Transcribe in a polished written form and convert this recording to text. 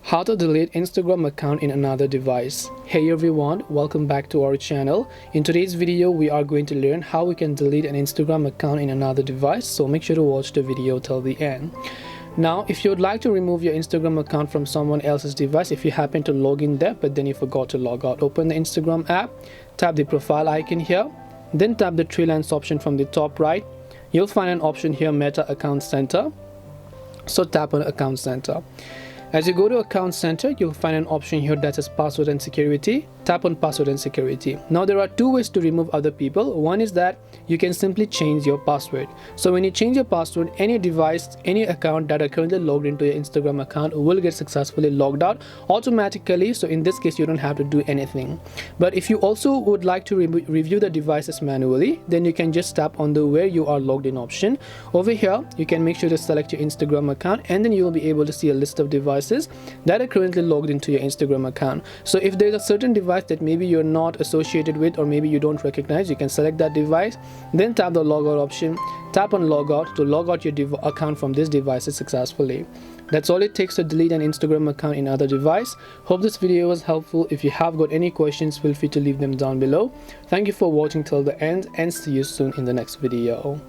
How to delete Instagram account in another device. Hey everyone, welcome back to our channel. In today's video we are going to learn how we can delete an Instagram account in another device, so make sure to watch the video till the end. Now if you would like to remove your Instagram account from someone else's device, if you happen to log in there but then you forgot to log out, open the Instagram app, tap the profile icon here, then tap the three lines option from the top right. You'll find an option here, Meta Account Center, so tap on Account Center. As you go to Account Center, you'll find an option here that says Password and Security. Tap on Password and Security. Now there are two ways to remove other people. One is that you can simply change your password. So when you change your password, any device, any account that are currently logged into your Instagram account will get successfully logged out automatically. So in this case, you don't have to do anything. But if you also would like to review the devices manually, then you can just tap on the where you are logged in option. Over here, you can make sure to select your Instagram account, and then you will be able to see a list of devices that are currently logged into your Instagram account. So if there's a certain device that maybe you're not associated with, or maybe you don't recognize, you can select that device, then tap the logout option, tap on logout to log out your account from this device successfully. That's all it takes to delete an Instagram account in other device. Hope this video was helpful. If you have got any questions, feel free to leave them down below. Thank you for watching till the end, and see you soon in the next video.